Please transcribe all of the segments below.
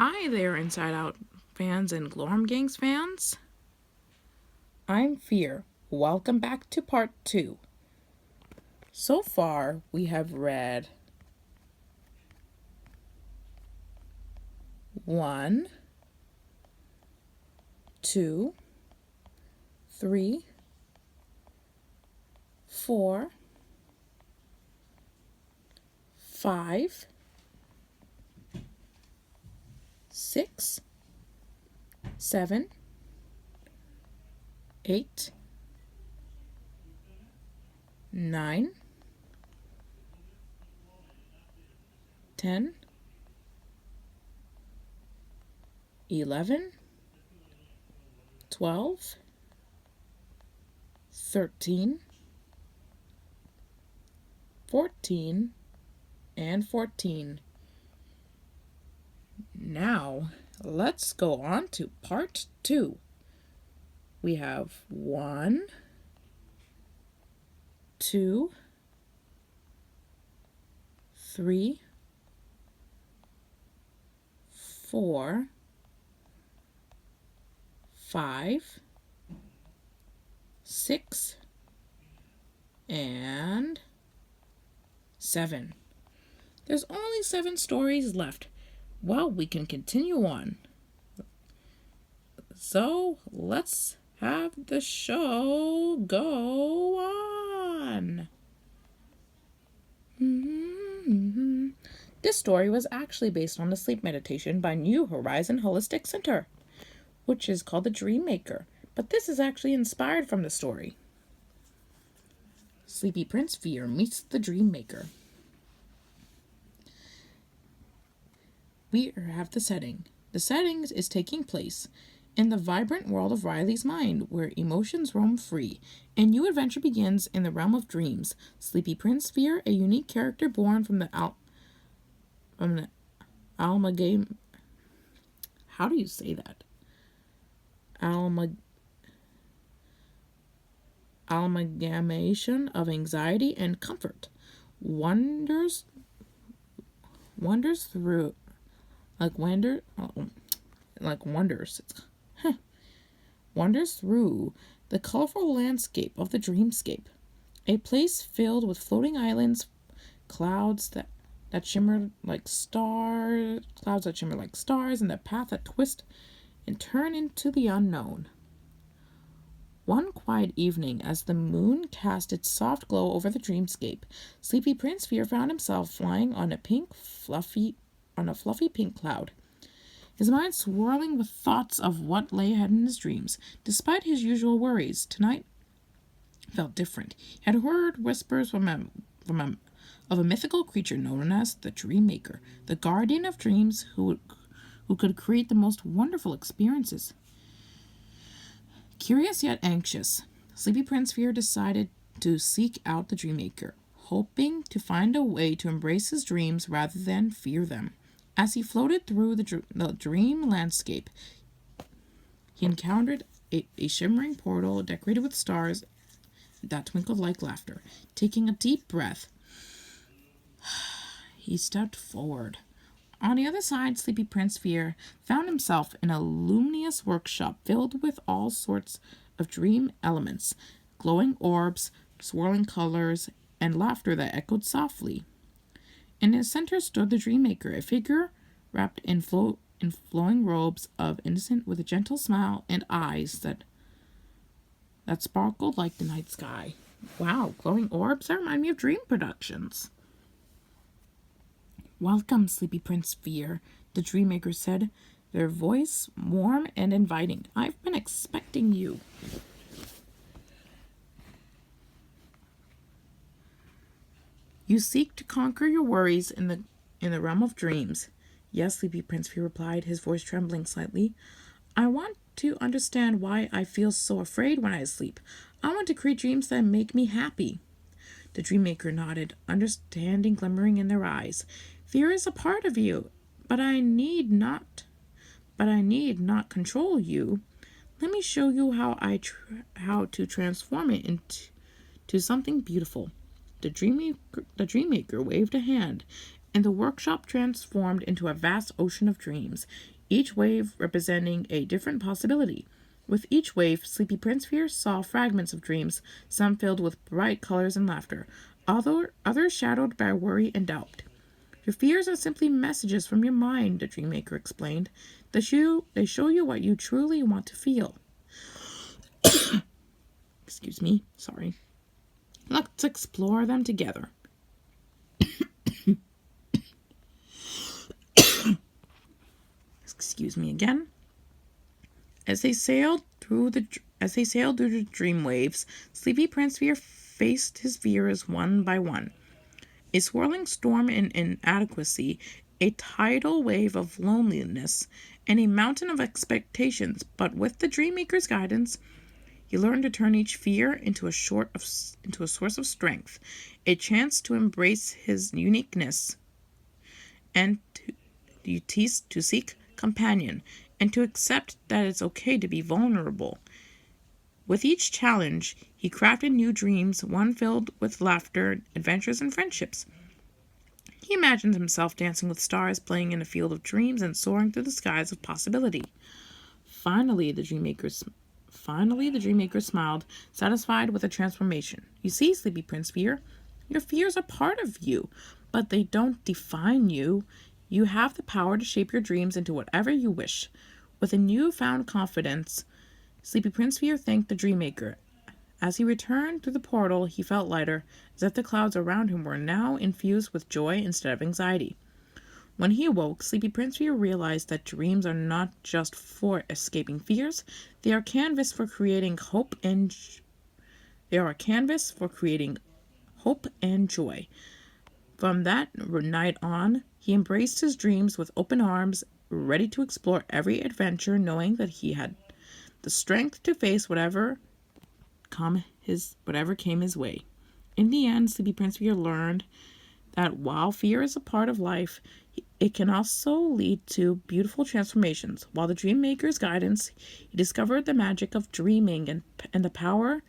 Hi there, Inside Out fans and Glorm Gangs fans. I'm Fear. Welcome back to part 2. So far, we have read 1, 2, 3, 4, 5, 6, 7, 8, 9, 10, 11, 12, 13, 14, and 14. Now, let's go on to part 2. We have 1, 2, 3, 4, 5, 6, and 7. There's only 7 stories left. Well, we can continue on. So, let's have the show go on. This story was actually based on the sleep meditation by New Horizon Holistic Center, which is called The Dream Maker, but this is actually inspired from the story. Sleepy Prince Fear meets the Dream Maker. We have the setting. The setting is taking place in the vibrant world of Riley's mind, where emotions roam free. A new adventure begins in the realm of dreams. Sleepy Prince Fear, a unique character born from the amalgam. How do you say that? Amalgamation of anxiety and comfort. Wanders through wanders through the colorful landscape of the dreamscape, a place filled with floating islands, clouds that shimmer like stars, and the path that twist and turn into the unknown. One quiet evening, as the moon cast its soft glow over the dreamscape, Sleepy Prince Fear found himself flying on a fluffy pink cloud, his mind swirling with thoughts of what lay ahead in his dreams. Despite his usual worries, tonight felt different. He had heard whispers of a mythical creature known as the Dream Maker, the guardian of dreams who could create the most wonderful experiences. Curious yet anxious, Sleepy Prince Fear decided to seek out the Dream Maker, hoping to find a way to embrace his dreams rather than fear them. As he floated through the dream landscape, he encountered a shimmering portal decorated with stars that twinkled like laughter. Taking a deep breath, he stepped forward. On the other side, Sleepy Prince Fear found himself in a luminous workshop filled with all sorts of dream elements, glowing orbs, swirling colors, and laughter that echoed softly. In his center stood the Dream Maker, a figure wrapped in flowing robes of innocence, with a gentle smile and eyes that sparkled like the night sky. Wow, glowing orbs? That remind me of Dream Productions. "Welcome, Sleepy Prince Fear," the Dream Maker said, their voice warm and inviting. "I've been expecting you." "You seek to conquer your worries in the realm of dreams." "Yes," Sleepy Prince Fear replied, his voice trembling slightly. "I want to understand why I feel so afraid when I sleep. I want to create dreams that make me happy." The Dream Maker nodded, understanding glimmering in their eyes. "Fear is a part of you, but I need not control you. Let me show you how to transform it into something beautiful." The Dream Maker waved a hand, and the workshop transformed into a vast ocean of dreams, each wave representing a different possibility. With each wave, Sleepy Prince Fear saw fragments of dreams, some filled with bright colors and laughter, others shadowed by worry and doubt. Your fears are simply messages from your mind, the Dreammaker explained. They show you what you truly want to feel. Excuse me, sorry. Let's explore them together. Excuse me again. As they sailed through the dream waves, Sleepy Prince Fear faced his fears one by one. A swirling storm in inadequacy, a tidal wave of loneliness, and a mountain of expectations. But with the Dreammaker's guidance, he learned to turn each fear into a source of strength, a chance to embrace his uniqueness, and to seek companion, and to accept that it's okay to be vulnerable. With each challenge, he crafted new dreams, one filled with laughter, adventures, and friendships. He imagined himself dancing with stars, playing in a field of dreams, and soaring through the skies of possibility. Finally, the Dreammaker smiled, satisfied with the transformation. You see, Sleepy Prince Fear, your fears are part of you, but they don't define you. You have the power to shape your dreams into whatever you wish. With a newfound confidence, Sleepy Prince Fear thanked the Dreammaker. As he returned through the portal, he felt lighter, as if the clouds around him were now infused with joy instead of anxiety. When he awoke, Sleepy Prince Fear realized that dreams are not just for escaping fears, they are a canvas for creating hope and joy. From that night on, he embraced his dreams with open arms, ready to explore every adventure, knowing that he had the strength to face whatever came his way. In the end, Sleepy Prince Fear learned that while fear is a part of life, it can also lead to beautiful transformations. While the Dreammaker's guidance, he discovered the magic of dreaming and the power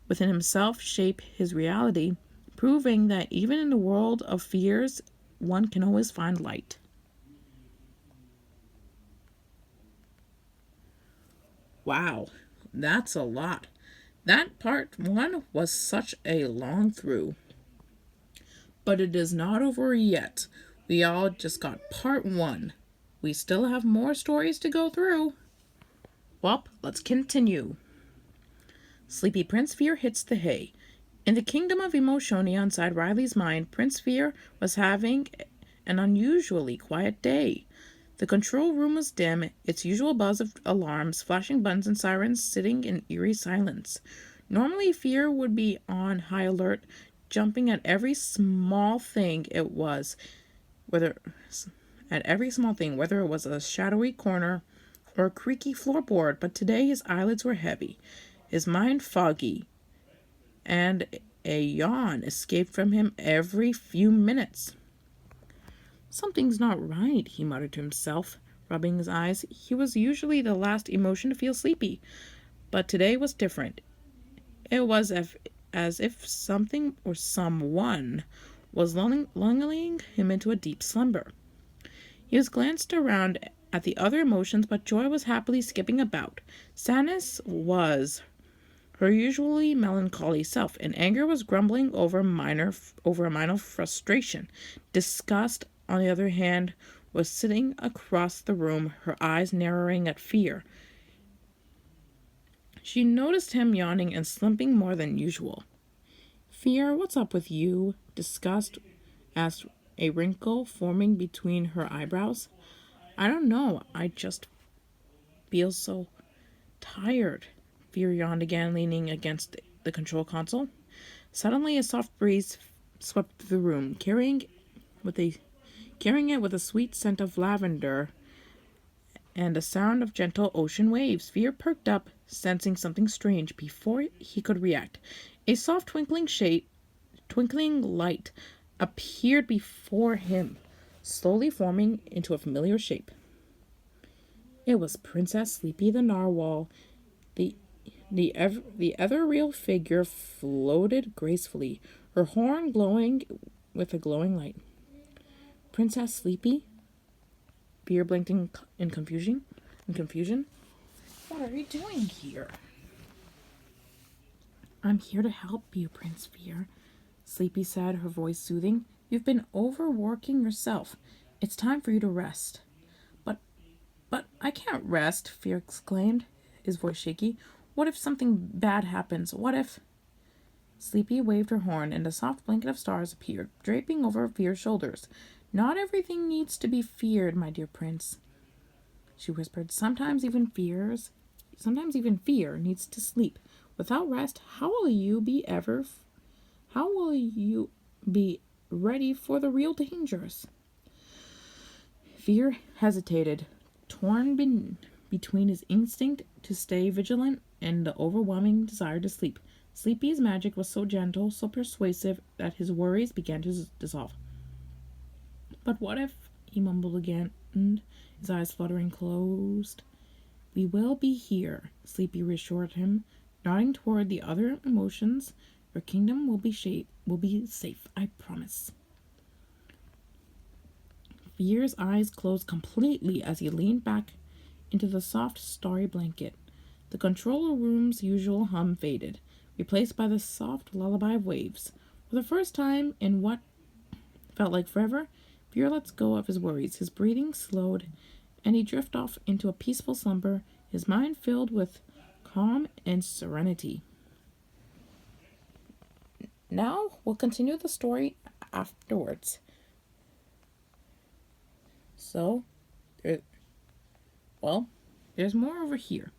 within himself shape his reality, proving that even in the world of fears, one can always find light. Wow, that's a lot. That part 1 was such a long through. But it is not over yet. We all just got part 1. We still have more stories to go through. Well, let's continue. Sleepy Prince Fear hits the hay. In the kingdom of Emotionia inside Riley's mind, Prince Fear was having an unusually quiet day. The control room was dim, its usual buzz of alarms, flashing buttons and sirens sitting in eerie silence. Normally, Fear would be on high alert, jumping at every small thing whether it was a shadowy corner or a creaky floorboard, but today his eyelids were heavy, his mind foggy, and a yawn escaped from him every few minutes. Something's not right, he muttered to himself, rubbing his eyes. He was usually the last emotion to feel sleepy, but today was different. It was as if something or someone was lulling him into a deep slumber. He glanced around at the other emotions, but joy was happily skipping about. Sadness was her usually melancholy self, and anger was grumbling over a minor frustration. Disgust, on the other hand, was sitting across the room, her eyes narrowing at Fear. She noticed him yawning and slumping more than usual. Fear, what's up with you? Disgust asked, a wrinkle forming between her eyebrows. I don't know, I just feel so tired. Fear yawned again, leaning against the control console. Suddenly, a soft breeze swept through the room, carrying it with a sweet scent of lavender and a sound of gentle ocean waves. Fear perked up, sensing something strange before he could react. A soft twinkling light appeared before him, slowly forming into a familiar shape. It was Princess Sleepy the Narwhal. The ethereal figure floated gracefully, her horn glowing with a glowing light. Princess Sleepy? Fear blinked in confusion. What are you doing here? I'm here to help you, Prince Fear, Sleepy said, her voice soothing. You've been overworking yourself. It's time for you to rest. But I can't rest, Fear exclaimed, his voice shaky. What if something bad happens? What if... Sleepy waved her horn, and a soft blanket of stars appeared, draping over Fear's shoulders. Not everything needs to be feared, my dear prince, she whispered. Sometimes even fear needs to sleep. Without rest, how will you be ready for the real dangers? Fear hesitated, torn between his instinct to stay vigilant and the overwhelming desire to sleep. Sleepy's magic was so gentle, so persuasive, that his worries began to dissolve. But what if, he mumbled again, his eyes fluttering closed. We will be here, Sleepy reassured him, nodding toward the other emotions. Your kingdom will be safe, I promise. Fear's eyes closed completely as he leaned back into the soft, starry blanket. The control room's usual hum faded, replaced by the soft lullaby of waves. For the first time in what felt like forever, Fear lets go of his worries. His breathing slowed, and he drifted off into a peaceful slumber, his mind filled with calm and serenity. Now we'll continue the story afterwards. So, there's more over here.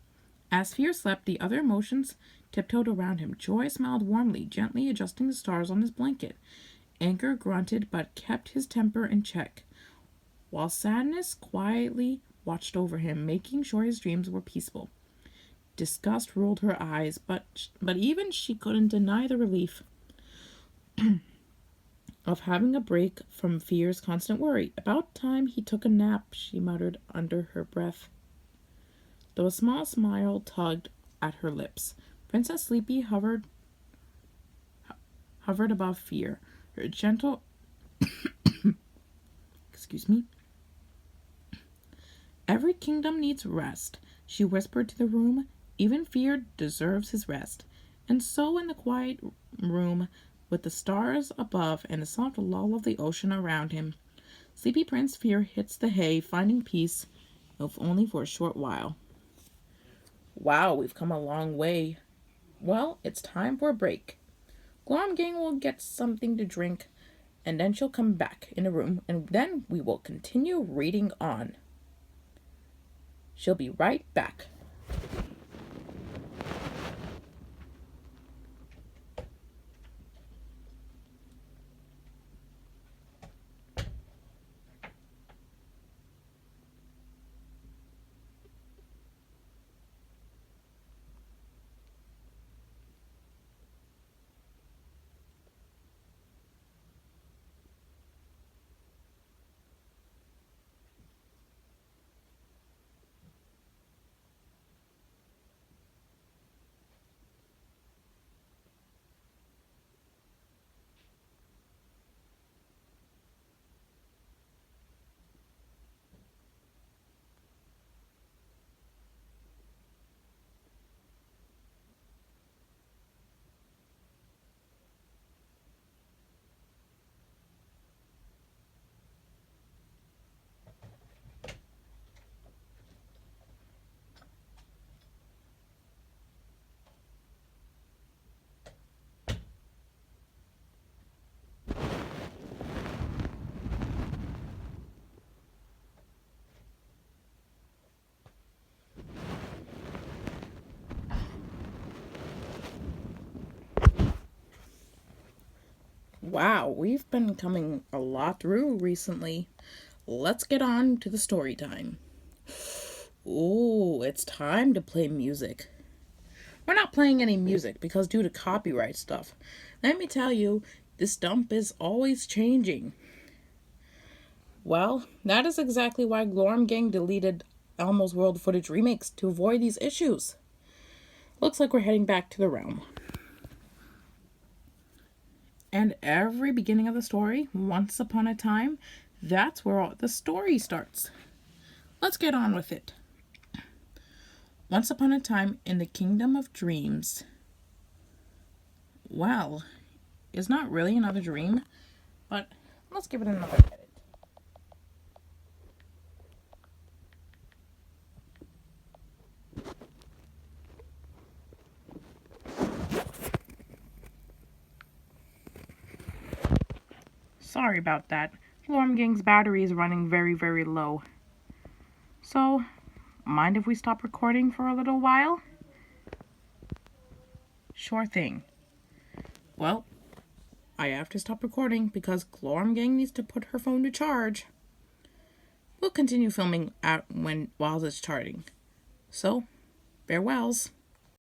As Fear slept, the other emotions tiptoed around him. Joy smiled warmly, gently adjusting the stars on his blanket. Anger grunted but kept his temper in check, while sadness quietly watched over him, making sure his dreams were peaceful. Disgust ruled her eyes, but even she couldn't deny the relief of having a break from Fear's constant worry. About time he took a nap, she muttered under her breath, though a small smile tugged at her lips. Princess Sleepy hovered above Fear, her gentle Every kingdom needs rest, she whispered to the room. Even Fear deserves his rest. And so in the quiet room, with the stars above and the soft lull of the ocean around him, Sleepy Prince Fear hits the hay, finding peace, if only for a short while. Wow, we've come a long way. Well, it's time for a break. Glormgang will get something to drink, and then she'll come back in the room, and then we will continue reading on. She'll be right back. Wow, we've been coming a lot through recently. Let's get on to the story time. Ooh, it's time to play music. We're not playing any music because due to copyright stuff. Let me tell you, this dump is always changing. Well, that is exactly why Glormgang deleted Elmo's World footage remakes, to avoid these issues. Looks like we're heading back to the realm. And every beginning of the story, once upon a time, That's where all the story starts. Let's get on with it. Once upon a time in the kingdom of dreams. Well, it's not really another dream, but let's give it another edit. Sorry about that. Glormgang's battery is running very, very low. So, mind if we stop recording for a little while? Sure thing. Well, I have to stop recording because Glormgang needs to put her phone to charge. We'll continue filming while it's charging. So, farewells.